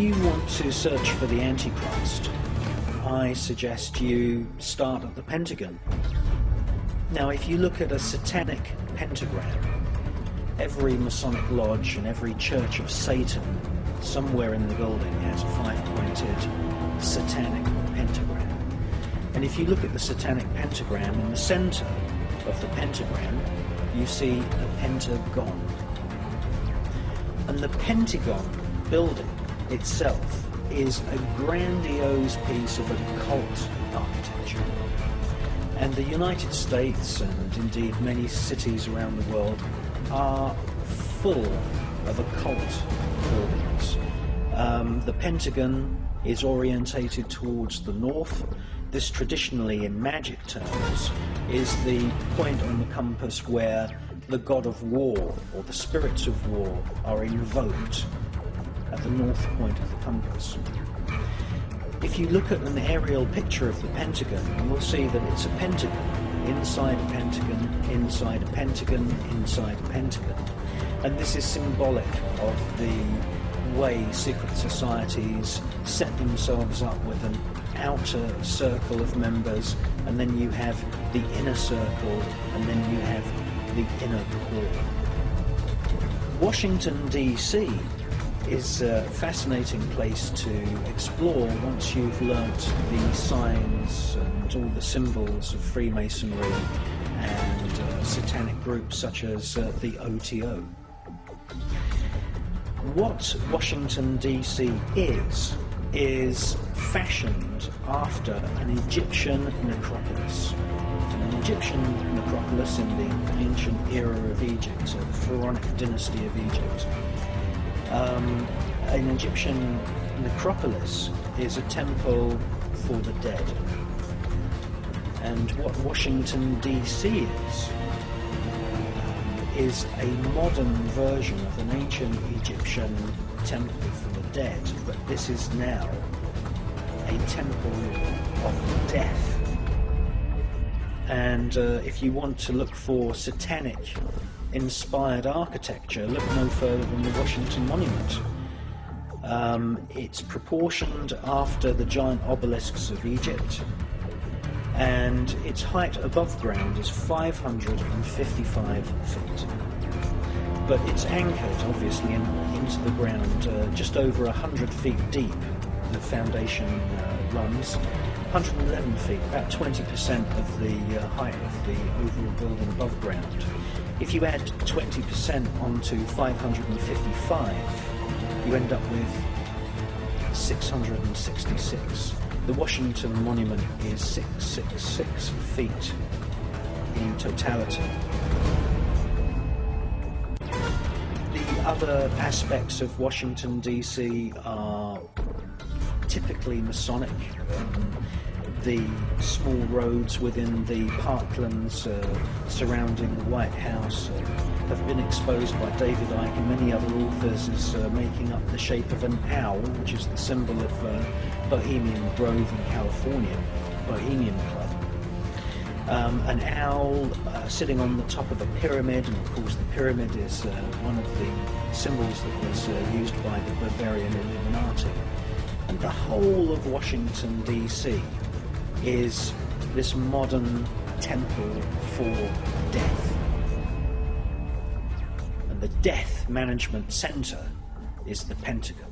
you want to search for the Antichrist, I suggest you start at the Pentagon. Now, if you look at a satanic pentagram, every Masonic lodge and every church of Satan somewhere in the building has a five-pointed satanic pentagram. And if you look at the satanic pentagram, in the center of the pentagram, you see a pentagon. And the Pentagon building itself is a grandiose piece of occult architecture. And the United States, and indeed many cities around the world, are full of occult buildings. The Pentagon is orientated towards the north. This traditionally, in magic terms, is the point on the compass where the god of war, or the spirits of war, are invoked at the north point of the compass. If you look at an aerial picture of the Pentagon, you will see that it's a pentagon, inside a pentagon, inside a pentagon, inside a pentagon. And this is symbolic of the way secret societies set themselves up with an outer circle of members, and then you have the inner circle, and then you have the inner core. Washington, D.C. is a fascinating place to explore once you've learnt the signs and all the symbols of Freemasonry and satanic groups such as the OTO. What Washington, D.C. is fashioned after an Egyptian necropolis. An Egyptian necropolis in the ancient era of Egypt, the Pharaonic dynasty of Egypt. An Egyptian necropolis is a temple for the dead. And what Washington, D.C. is a modern version of an ancient Egyptian temple for the dead, but this is now a temple of death. And if you want to look for satanic inspired architecture, look no further than the Washington Monument. It's proportioned after the giant obelisks of Egypt, and its height above ground is 555 feet. But it's anchored, obviously, into the ground just over 100 feet deep. The foundation runs 111 feet, about 20% of the height of the overall building above ground. If you add 20% onto 555, you end up with 666. The Washington Monument is 666 feet in totality. The other aspects of Washington, D.C. are typically Masonic. The small roads within the parklands surrounding the White House have been exposed by David Icke and many other authors as making up the shape of an owl, which is the symbol of Bohemian Grove in California, Bohemian Club. An owl sitting on the top of a pyramid, and of course the pyramid is one of the symbols that was used by the Bavarian Illuminati. And the whole of Washington, D.C. is this modern temple for death. And the death management center is the Pentagon.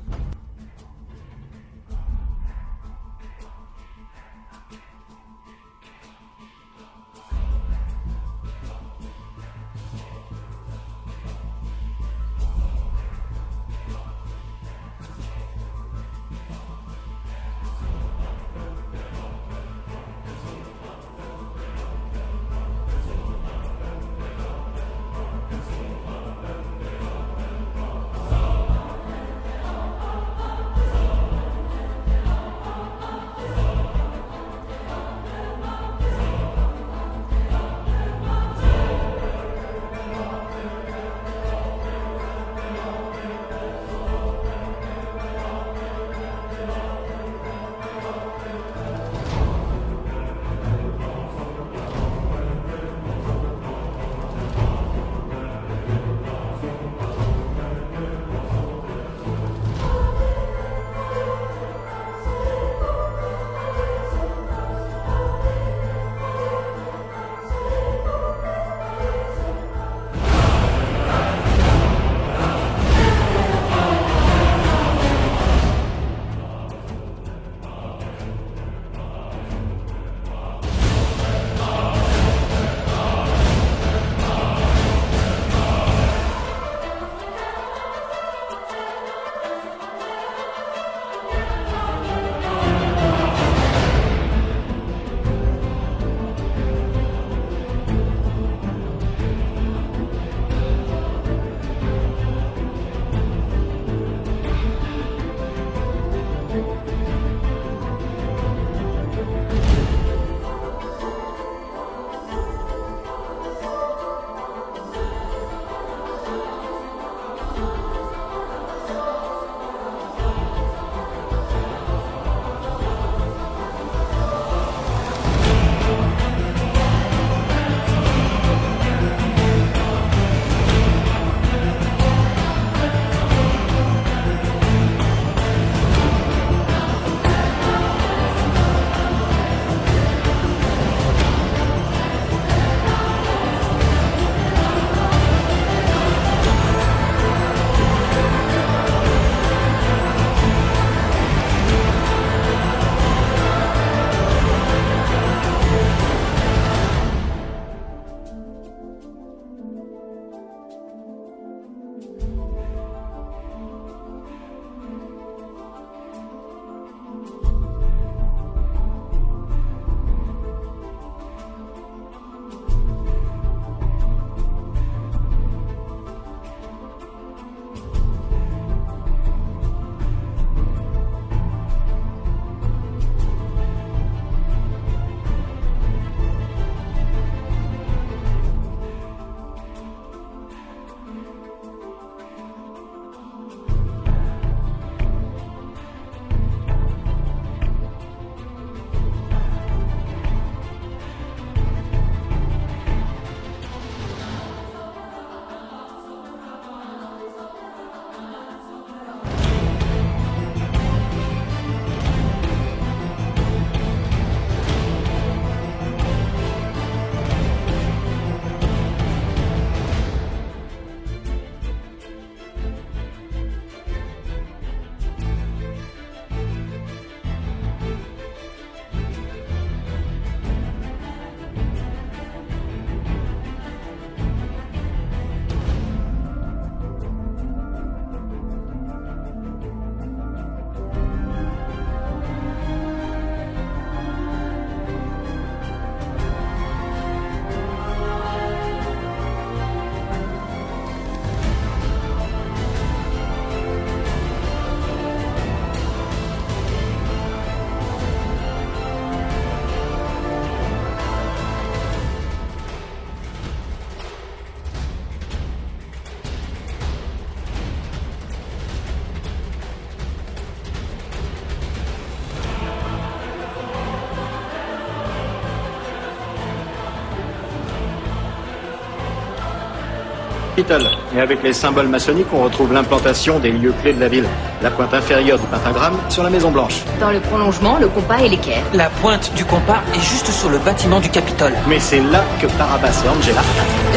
Capitole. Et avec les symboles maçonniques, on retrouve l'implantation des lieux clés de la ville. La pointe inférieure du pentagramme sur la Maison Blanche. Dans le prolongement, le compas et l'équerre. La pointe du compas est juste sur le bâtiment du Capitole. Mais c'est là que Barabbas et Angela.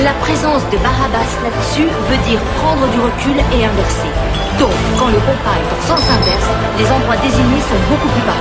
La présence de Barabbas là-dessus veut dire prendre du recul et inverser. Donc, quand le compas est en sens inverse, les endroits désignés sont beaucoup plus bas.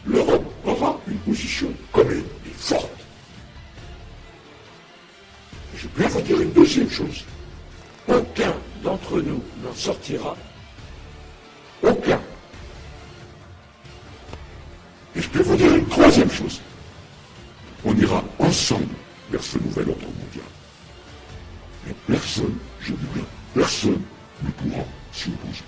L'Europe aura une position commune et forte. Et je peux vous dire une deuxième chose. Aucun d'entre nous n'en sortira. Aucun. Et je peux vous dire une troisième chose. On ira ensemble vers ce nouvel ordre mondial. Mais personne, je dis bien, personne ne pourra s'y opposer.